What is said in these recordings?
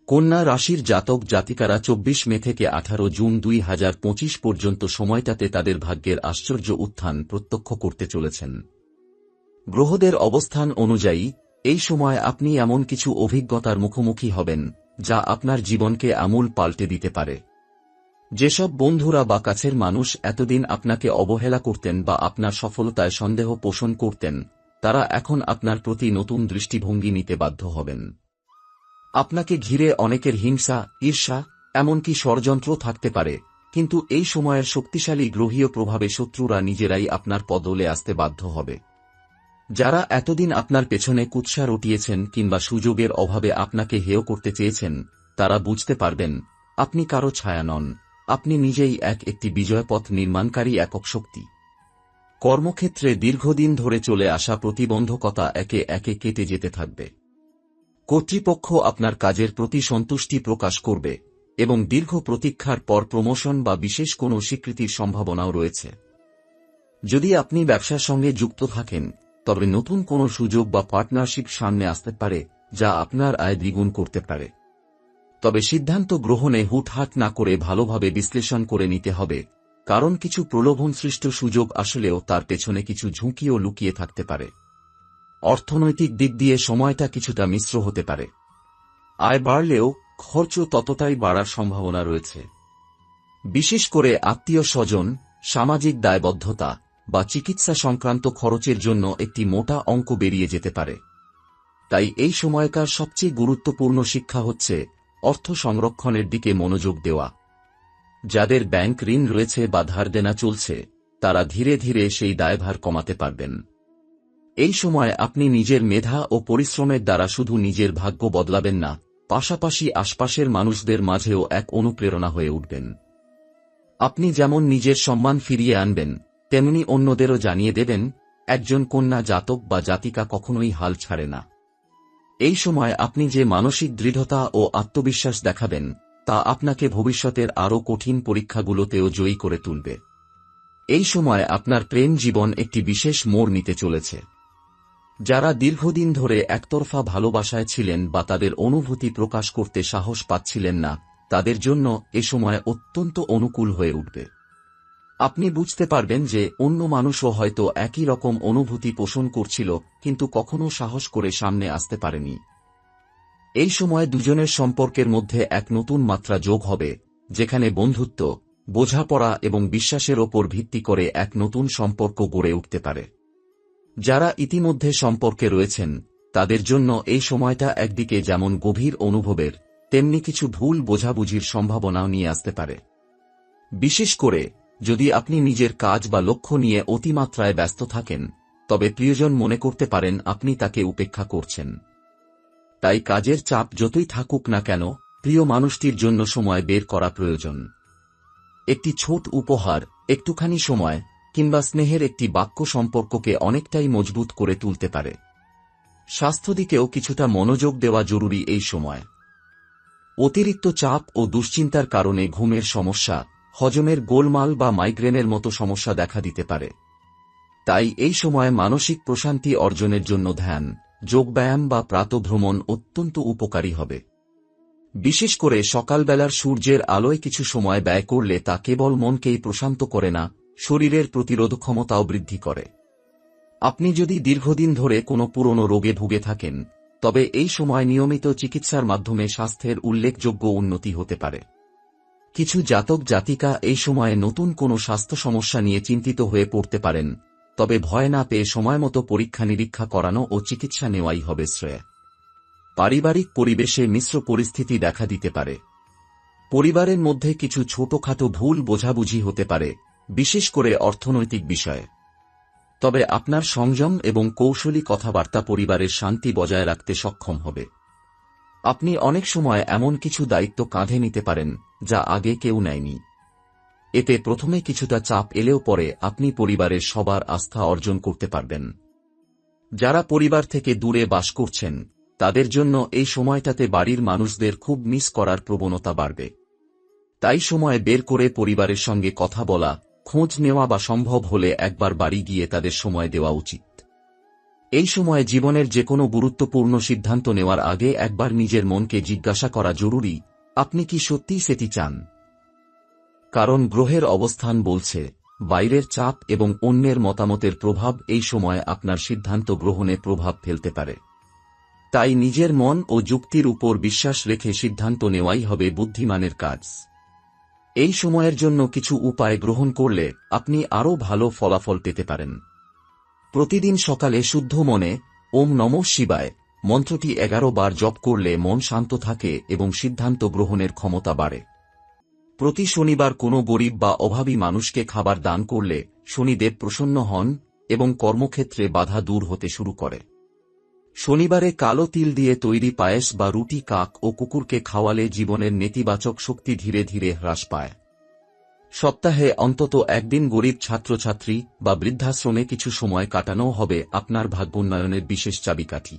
কন্যা রাশির জাতক জাতিকারা ২৪ মে থেকে ১৮ জুন ২০২৫ পর্যন্ত সময়টাতে তাদের ভাগ্যের আশ্চর্য উত্থান প্রত্যক্ষ করতে চলেছেন। গ্রহদের অবস্থান অনুযায়ী এই সময় আপনি এমন কিছু অভিজ্ঞতার মুখোমুখি হবেন যা আপনার জীবনকে আমূল পাল্টে দিতে পারে। যেসব বন্ধুরা বা কাছের মানুষ এতদিন আপনাকে অবহেলা করতেন বা আপনার সফলতায় সন্দেহ পোষণ করতেন, তারা এখন আপনার প্রতি নতুন দৃষ্টিভঙ্গি নিতে বাধ্য হবেন। আপনাকে ঘিরে অনেকের হিংসা, ঈর্ষা, এমনকি ষড়যন্ত্র থাকতে পারে, কিন্তু এই সময়ের শক্তিশালী গ্রহীয় প্রভাবে শত্রুরা নিজেরাই আপনার পদলে আসতে বাধ্য হবে। যারা এতদিন আপনার পেছনে কুৎসা রটিয়েছেন কিংবা সুযোগের অভাবে আপনাকে হেয় করতে চেয়েছেন, তারা বুঝতে পারবেন আপনি কারো ছায়া নন, আপনি নিজেই একটি বিজয়পথ নির্মাণকারী একক শক্তি। কর্মক্ষেত্রে দীর্ঘদিন ধরে চলে আসা প্রতিবন্ধকতা একে একে কেটে যেতে থাকবে। কর্তৃপক্ষ আপনার কাজের প্রতি সন্তুষ্টি প্রকাশ করবে এবং দীর্ঘ প্রতীক্ষার পর প্রমোশন বা বিশেষ কোনো স্বীকৃতির সম্ভাবনাও রয়েছে। যদি আপনি ব্যবসার সঙ্গে যুক্ত থাকেন, তবে নতুন কোনো সুযোগ বা পার্টনারশিপ সামনে আসতে পারে যা আপনার আয় দ্বিগুণ করতে পারে। তবে সিদ্ধান্ত গ্রহণে হুটহাট না করে ভালোভাবে বিশ্লেষণ করে নিতে হবে, কারণ কিছু প্রলোভনসৃষ্ট সুযোগ আসলেও তার পেছনে কিছু ঝুঁকিও লুকিয়ে থাকতে পারে। অর্থনৈতিক দিক দিয়ে সময়টা কিছুটা মিশ্র হতে পারে। আয় বাড়লেও খরচও ততটাই বাড়ার সম্ভাবনা রয়েছে। বিশেষ করে আত্মীয় স্বজন, সামাজিক দায়বদ্ধতা বা চিকিৎসা সংক্রান্ত খরচের জন্য একটি মোটা অঙ্ক বেরিয়ে যেতে পারে। তাই এই সময়কার সবচেয়ে গুরুত্বপূর্ণ শিক্ষা হচ্ছে অর্থ সংরক্ষণের দিকে মনোযোগ দেওয়া। যাদের ব্যাংক ঋণ রয়েছে বা ধার দেনা চলছে, তারা ধীরে ধীরে সেই দায়ভার কমাতে পারবেন। এই সময় আপনি নিজের মেধা ও পরিশ্রমের দ্বারা শুধু নিজের ভাগ্য বদলাবেন না, পাশাপাশি আশপাশের মানুষদের মাঝেও এক অনুপ্রেরণা হয়ে উঠবেন। আপনি যেমন নিজের সম্মান ফিরিয়ে আনবেন, তেমনি অন্যদেরও জানিয়ে দেবেন। একজন কন্যা জাতক বা জাতিকা কখনোই হাল ছাড়ে না। এই সময় আপনি যে মানসিক দৃঢ়তা ও আত্মবিশ্বাস দেখাবেন, তা আপনাকে ভবিষ্যতের আরও কঠিন পরীক্ষাগুলোতেও জয়ী করে তুলবে। এই সময় আপনার প্রেম জীবন একটি বিশেষ মোড় নিতে চলেছে। যারা দীর্ঘদিন ধরে একতরফা ভালোবাসায় ছিলেন বা তাদের অনুভূতি প্রকাশ করতে সাহস পাচ্ছিলেন না, তাদের জন্য এ সময় অত্যন্ত অনুকূল হয়ে উঠবে। আপনি বুঝতে পারবেন যে অন্য মানুষও হয়তো একই রকম অনুভূতি পোষণ করছিল, কিন্তু কখনো সাহস করে সামনে আসতে পারেনি। এই সময় দুজনের সম্পর্কের মধ্যে এক নতুন মাত্রা যোগ হবে, যেখানে বন্ধুত্ব, বোঝাপড়া এবং বিশ্বাসের ওপর ভিত্তি করে এক নতুন সম্পর্ক গড়ে উঠতে পারে। যারা ইতিমধ্যে সম্পর্কে রয়েছেন, তাদের জন্য এই সময়টা একদিকে যেমন গভীর অনুভবের, তেমনি কিছু ভুল বোঝাবুঝির সম্ভাবনাও নিয়ে আসতে পারে। বিশেষ করে যদি আপনি নিজের কাজ বা লক্ষ্য নিয়ে অতিমাত্রায় ব্যস্ত থাকেন, তবে প্রিয়জন মনে করতে পারেন আপনি তাকে উপেক্ষা করছেন। তাই কাজের চাপ যতই থাকুক না কেন, প্রিয় মানুষটির জন্য সময় বের করা প্রয়োজন। একটি ছোট উপহার, একটুখানি সময় কিংবা স্নেহের একটি বাক্য সম্পর্ককে অনেকটাই মজবুত করে তুলতে পারে। স্বাস্থ্য দিকেও কিছুটা মনোযোগ দেওয়া জরুরি এই সময়। অতিরিক্ত চাপ ও দুশ্চিন্তার কারণে ঘুমের সমস্যা, হজমের গোলমাল বা মাইগ্রেনের মতো সমস্যা দেখা দিতে পারে। তাই এই সময় মানসিক প্রশান্তি অর্জনের জন্য ধ্যান, যোগব্যায়াম বা প্রাতঃভ্রমণ অত্যন্ত উপকারী হবে। বিশেষ করে সকালবেলার সূর্যের আলোয় কিছু সময় ব্যয় করলে তা কেবল মনকেই প্রশান্ত করে না, শরীরের প্রতিরোধ ক্ষমতাও বৃদ্ধি করে। আপনি যদি দীর্ঘদিন ধরে কোনো পুরনো রোগে ভুগে থাকেন, তবে এই সময় নিয়মিত চিকিৎসার মাধ্যমে স্বাস্থ্যের উল্লেখযোগ্য উন্নতি হতে পারে। কিছু জাতক জাতিকা এই সময়ে নতুন কোনো স্বাস্থ্য সমস্যা নিয়ে চিন্তিত হয়ে পড়তে পারেন, তবে ভয় না পেয়ে সময়মতো পরীক্ষা নিরীক্ষা করানো ও চিকিৎসা নেওয়াই হবে শ্রেয়। পারিবারিক পরিবেশে মিশ্র পরিস্থিতি দেখা দিতে পারে। পরিবারের মধ্যে কিছু ছোটখাটো ভুল বোঝাবুঝি হতে পারে, বিশেষ করে অর্থনৈতিক বিষয়ে। তবে আপনার সংযম এবং কৌশলী কথাবার্তা পরিবারের শান্তি বজায় রাখতে সক্ষম হবে। আপনি অনেক সময় এমন কিছু দায়িত্ব কাঁধে নিতে পারেন যা আগে কেউ নেয়নি। এতে প্রথমে কিছুটা চাপ এলেও পরে আপনি পরিবারের সবার আস্থা অর্জন করতে পারবেন। যারা পরিবার থেকে দূরে বাস করছেন, তাদের জন্য এই সময়টাতে বাড়ির মানুষদের খুব মিস করার প্রবণতা বাড়বে। তাই সময় বের করে পরিবারের সঙ্গে কথা বলা, খোঁজ নেওয়া বা সম্ভব হলে একবার বাড়ি গিয়ে তাদের সময় দেওয়া উচিত। এই সময় জীবনের যে কোনো গুরুত্বপূর্ণ সিদ্ধান্ত নেওয়ার আগে একবার নিজের মনকে জিজ্ঞাসা করা জরুরি, আপনি কি সত্যিই সেটি চান? কারণ গ্রহের অবস্থান বলছে, বাইরের চাপ এবং অন্যের মতামতের প্রভাব এই সময় আপনার সিদ্ধান্ত গ্রহণে প্রভাব ফেলতে পারে। তাই নিজের মন ও যুক্তির উপর বিশ্বাস রেখে সিদ্ধান্ত নেওয়াই হবে বুদ্ধিমানের কাজ। এই সময়ের জন্য কিছু উপায় গ্রহণ করলে আপনি আরও ভালো ফলাফল পেতে পারেন। প্রতিদিন সকালে শুদ্ধ মনে ওম নমঃ শিবায় মন্ত্রটি 11 বার জপ করলে মন শান্ত থাকে এবং সিদ্ধান্ত গ্রহণের ক্ষমতা বাড়ে। প্রতি শনিবার কোনো গরিব বা অভাবী মানুষকে খাবার দান করলে শনিদেব প্রসন্ন হন এবং কর্মক্ষেত্রে বাধা দূর হতে শুরু করে। শনিবারে কালো তিল দিয়ে তৈরি পায়েস বা রুটি কাক ও কুকুরকে খাওয়ালে জীবনের নেতিবাচক শক্তি ধীরে ধীরে হ্রাস পায়। সপ্তাহে অন্তত একদিন গরিব ছাত্রছাত্রী বা বৃদ্ধাশ্রমে কিছু সময় কাটানো হবে আপনার ভাগ্যোন্নয়নের বিশেষ চাবিকাঠি।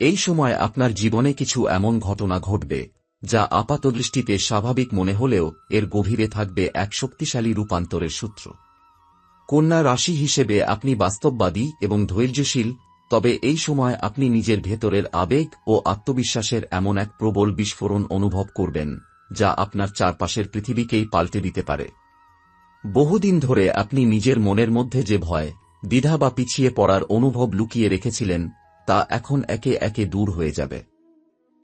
এই সময় আপনার জীবনে কিছু এমন ঘটনা ঘটবে যা আপাতদৃষ্টিতে স্বাভাবিক মনে হলেও এর গভীরে থাকবে এক শক্তিশালী রূপান্তরের সূত্র। কন্যা রাশি হিসেবে আপনি বাস্তববাদী এবং ধৈর্যশীল, তবে এই সময় আপনি নিজের ভেতরের আবেগ ও আত্মবিশ্বাসের এমন এক প্রবল বিস্ফোরণ অনুভব করবেন যা আপনার চারপাশের পৃথিবীকেই পাল্টে দিতে পারে। বহুদিন ধরে আপনি নিজের মনের মধ্যে যে ভয়, দ্বিধা বা পিছিয়ে পড়ার অনুভব লুকিয়ে রেখেছিলেন তা এখন একে একে দূর হয়ে যাবে।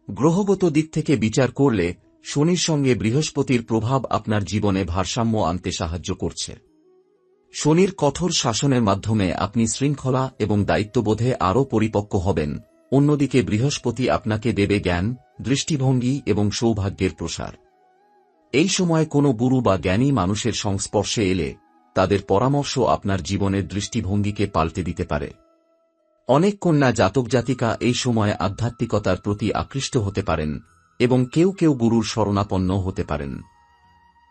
গ্রহগত দিক থেকে বিচার করলে শনির সঙ্গে বৃহস্পতির প্রভাব আপনার জীবনে ভারসাম্য আনতে সাহায্য করছে। শনির কঠোর শাসনের মাধ্যমে আপনি শৃঙ্খলা এবং দায়িত্ববোধে আরও পরিপক্ক হবেন, অন্যদিকে বৃহস্পতি আপনাকে দেবে জ্ঞান, দৃষ্টিভঙ্গি এবং সৌভাগ্যের প্রসার। এই সময় কোনো গুরু বা জ্ঞানী মানুষের সংস্পর্শে এলে তাদের পরামর্শ আপনার জীবনের দৃষ্টিভঙ্গিকে পাল্টে দিতে পারে। অনেক কন্যা জাতক জাতিকা এই সময় আধ্যাত্মিকতার প্রতি আকৃষ্ট হতে পারেন এবং কেউ কেউ গুরুর শরণাপন্ন হতে পারেন।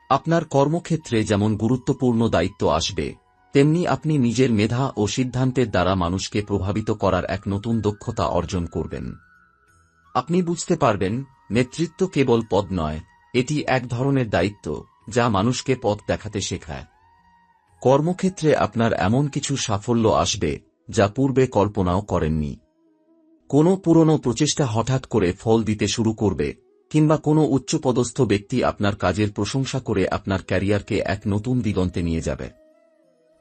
আপনার কর্মক্ষেত্রে যেমন গুরুত্বপূর্ণ দায়িত্ব আসবে, তেমনি আপনি নিজের মেধা ও সিদ্ধান্তের দ্বারা মানুষকে প্রভাবিত করার এক নতুন দক্ষতা অর্জন করবেন। আপনি বুঝতে পারবেন, নেতৃত্ব কেবল পদ নয়, এটি এক ধরনের দায়িত্ব যা মানুষকে পথ দেখাতে শেখায়। কর্মক্ষেত্রে আপনার এমন কিছু সাফল্য আসবে যা পূর্বে কল্পনাও করেননি। কোনো পুরনো প্রচেষ্টা হঠাৎ করে ফল দিতে শুরু করবে, কিংবা কোনো উচ্চপদস্থ ব্যক্তি আপনার কাজের প্রশংসা করে আপনার ক্যারিয়ারকে এক নতুন দিগন্তে নিয়ে যাবে।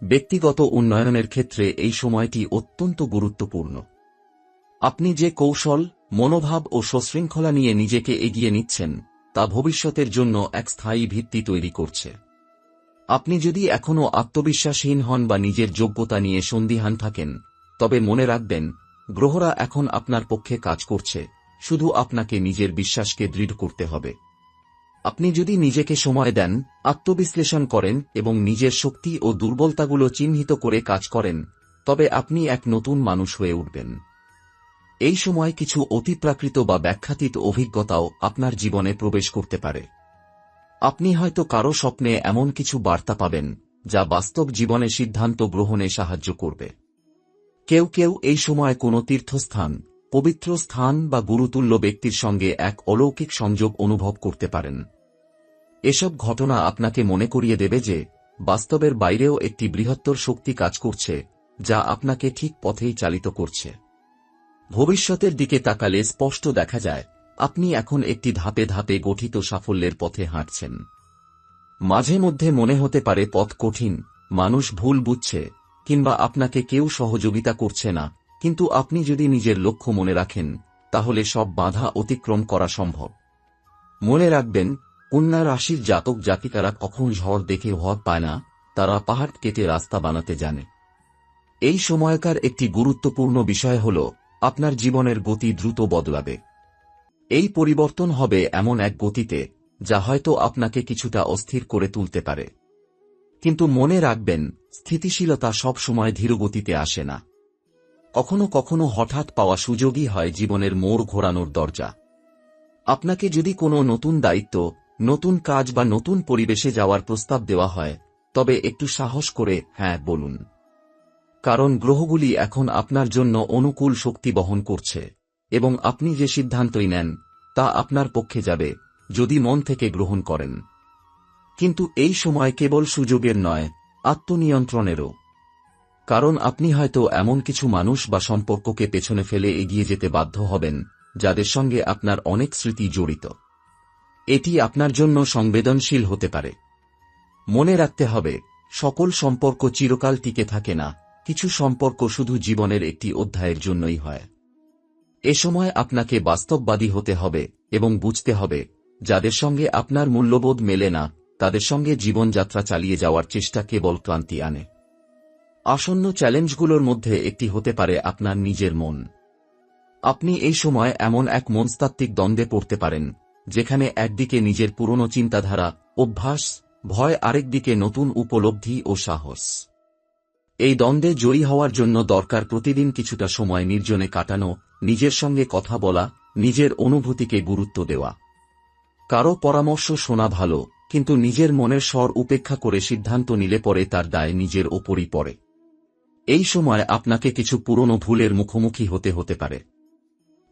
ব্যক্তিগত উন্নয়নের ক্ষেত্রে এই সময়টি অত্যন্ত গুরুত্বপূর্ণ। আপনি যে কৌশল, মনোভাব ও সশৃঙ্খলা নিয়ে নিজেকে এগিয়ে নিচ্ছেন তা ভবিষ্যতের জন্য এক স্থায়ী ভিত্তি তৈরি করছে। আপনি যদি এখনও আত্মবিশ্বাসহীন হন বা নিজের যোগ্যতা নিয়ে সন্দিহান থাকেন, তবে মনে রাখবেন, গ্রহরা এখন আপনার পক্ষে কাজ করছে, শুধু আপনাকে নিজের বিশ্বাসকে দৃঢ় করতে হবে। আপনি যদি নিজেকে সময় দেন, আত্মবিশ্লেষণ করেন এবং নিজের শক্তি ও দুর্বলতাগুলো চিহ্নিত করে কাজ করেন, তবে আপনি এক নতুন মানুষ হয়ে উঠবেন। এই সময় কিছু অতিপ্রাকৃত বা ব্যাখ্যাতীত অভিজ্ঞতাও আপনার জীবনে প্রবেশ করতে পারে। আপনি হয়তো কারো স্বপ্নে এমন কিছু বার্তা পাবেন যা বাস্তব জীবনে সিদ্ধান্ত গ্রহণে সাহায্য করবে। কেউ কেউ এই সময় কোনো তীর্থস্থান, পবিত্র স্থান বা গুরুতুল্য ব্যক্তির সঙ্গে এক অলৌকিক সংযোগ অনুভব করতে পারেন। এসব ঘটনা আপনাকে মনে করিয়ে দেবে যে বাস্তবের বাইরেও একটি বৃহত্তর শক্তি কাজ করছে যা আপনাকে ঠিক পথেই চালিত করছে। ভবিষ্যতের দিকে তাকালে স্পষ্ট দেখা যায়, আপনি এখন একটি ধাপে ধাপে গঠিত সাফল্যের পথে হাঁটছেন। মাঝে মধ্যে মনে হতে পারে পথ কঠিন, মানুষ ভুল বুঝছে, কিংবা আপনাকে কেউ সহযোগিতা করছে না, কিন্তু আপনি যদি নিজের লক্ষ্য মনে রাখেন, তাহলে সব বাধা অতিক্রম করা সম্ভব। মনে রাখবেন, কন্যা রাশির জাতক জাতিকারা কখন ঝড় দেখে ভয় পায় না, তারা পাহাড় কেটে রাস্তা বানাতে জানে। এই সময়কার একটি গুরুত্বপূর্ণ বিষয় হল, আপনার জীবনের গতি দ্রুত বদলাবে। এই পরিবর্তন হবে এমন এক গতিতে যা হয়তো আপনাকে কিছুটা অস্থির করে তুলতে পারে। কিন্তু মনে রাখবেন, স্থিতিশীলতা সব সময় ধীরগতিতে আসে না। কখনো কখনো হঠাৎ পাওয়া সুযোগই হয় জীবনের মোড় ঘোরানোর দরজা। আপনাকে যদি কোনো নতুন দায়িত্ব, নতুন কাজ বা নতুন পরিবেশে যাওয়ার প্রস্তাব দেওয়া হয়, তবে একটু সাহস করে হ্যাঁ বলুন। কারণ গ্রহগুলি এখন আপনার জন্য অনুকূল শক্তি বহন করছে, এবং আপনি যে সিদ্ধান্তই নেন তা আপনার পক্ষে যাবে, যদি মন থেকে গ্রহণ করেন। কিন্তু এই সময় কেবল সুযোগের নয়, আত্মনিয়ন্ত্রণেরও। কারণ আপনি হয়তো এমন কিছু মানুষ বা সম্পর্ককে পেছনে ফেলে এগিয়ে যেতে বাধ্য হবেন যাদের সঙ্গে আপনার অনেক স্মৃতি জড়িত। এটি আপনার জন্য সংবেদনশীল হতে পারে। মনে রাখতে হবে, সকল সম্পর্ক চিরকাল টিকে থাকে না, কিছু সম্পর্ক শুধু জীবনের একটি অধ্যায়ের জন্যই হয়। এ সময় আপনাকে বাস্তববাদী হতে হবে এবং বুঝতে হবে, যাদের সঙ্গে আপনার মূল্যবোধ মেলে না তাদের সঙ্গে জীবনযাত্রা চালিয়ে যাওয়ার চেষ্টা কেবল ক্লান্তি আনে। আসন্ন চ্যালেঞ্জগুলোর মধ্যে একটি হতে পারে আপনার নিজের মন। আপনি এই সময় এমন এক মনস্তাত্ত্বিক দ্বন্দ্বে পড়তে পারেন, যেখানে একদিকে নিজের পুরনো চিন্তাধারা, অভ্যাস, ভয়, আরেকদিকে নতুন উপলব্ধি ও সাহস। এই দ্বন্দ্বে জয়ী হওয়ার জন্য দরকার প্রতিদিন কিছুটা সময় নির্জনে কাটানো, নিজের সঙ্গে কথা বলা, নিজের অনুভূতিকে গুরুত্ব দেওয়া। কারো পরামর্শ শোনা ভালো, কিন্তু নিজের মনের স্বর উপেক্ষা করে সিদ্ধান্ত নিলে পরে তার দায় নিজের ওপরই পড়ে। এই সময় আপনাকে কিছু পুরনো ভুলের মুখোমুখি হতে পারে।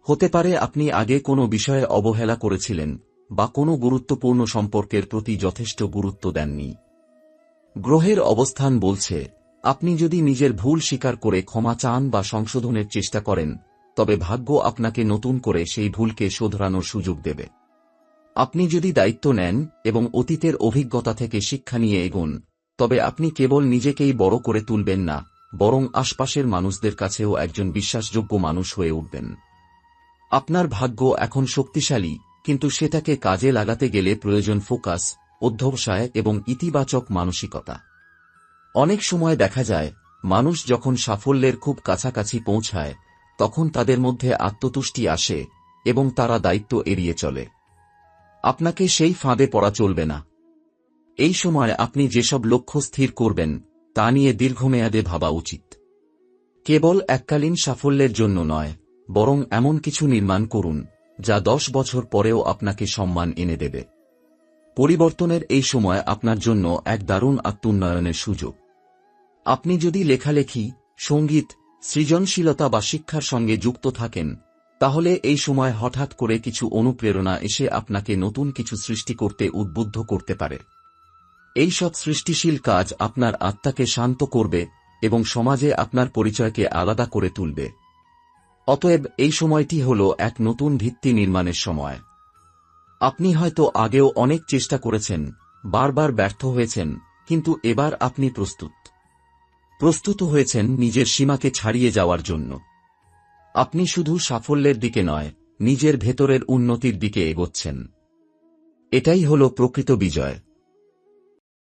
হতে পারে আপনি আগে কোনো বিষয়ে অবহেলা করেছিলেন বা কোনো গুরুত্বপূর্ণ সম্পর্কের প্রতি যথেষ্ট গুরুত্ব দেননি। গ্রহের অবস্থান বলছে, আপনি যদি নিজের ভুল স্বীকার করে ক্ষমা চান বা সংশোধনের চেষ্টা করেন, তবে ভাগ্য আপনাকে নতুন করে সেই ভুলকে শোধরানোর সুযোগ দেবে। আপনি যদি দায়িত্ব নেন এবং অতীতের অভিজ্ঞতা থেকে শিক্ষা নিয়ে এগোন, তবে আপনি কেবল নিজেকেই বড় করে তুলবেন না, বরং আশপাশের মানুষদের কাছেও একজন বিশ্বাসযোগ্য মানুষ হয়ে উঠবেন। আপনার ভাগ্য এখন শক্তিশালী, কিন্তু সেটাকে কাজে লাগাতে গেলে প্রয়োজন ফোকাস, অধ্যবসায় এবং ইতিবাচক মানসিকতা। অনেক সময় দেখা যায়, মানুষ যখন সাফল্যের খুব কাছাকাছি পৌঁছায়, তখন তাদের মধ্যে আত্মতুষ্টি আসে এবং তারা দায়িত্ব এড়িয়ে চলে। আপনাকে সেই ফাঁদে পড়া চলবে না। এই সময় আপনি যেসব লক্ষ্য স্থির করবেন, তা নিয়ে দীর্ঘমেয়াদে ভাবা উচিত। কেবল এককালীন সাফল্যের জন্য নয়, বরং এমন কিছু নির্মাণ করুন যা 10 বছর পরেও আপনাকে সম্মান এনে দেবে। পরিবর্তনের এই সময় আপনার জন্য এক দারুণ আত্মোন্নয়নের সুযোগ। আপনি যদি লেখালেখি, সঙ্গীত, সৃজনশীলতা বা শিক্ষার সঙ্গে যুক্ত থাকেন, তাহলে এই সময় হঠাৎ করে কিছু অনুপ্রেরণা এসে আপনাকে নতুন কিছু সৃষ্টি করতে উদ্বুদ্ধ করতে পারে। এই সব সৃষ্টিশীল কাজ আপনার আত্মাকে শান্ত করবে এবং সমাজে আপনার পরিচয়কে আলাদা করে তুলবে। অতএব এই সময়টি হল এক নতুন ভিত্তি নির্মাণের সময়। আপনি হয়তো আগেও অনেক চেষ্টা করেছেন, বারবার ব্যর্থ হয়েছেন, কিন্তু এবার আপনি প্রস্তুত হয়েছেন নিজের সীমাকে ছাড়িয়ে যাওয়ার জন্য। আপনি শুধু সাফল্যের দিকে নয়, নিজের ভেতরের উন্নতির দিকে এগোচ্ছেন। এটাই হল প্রকৃত বিজয়।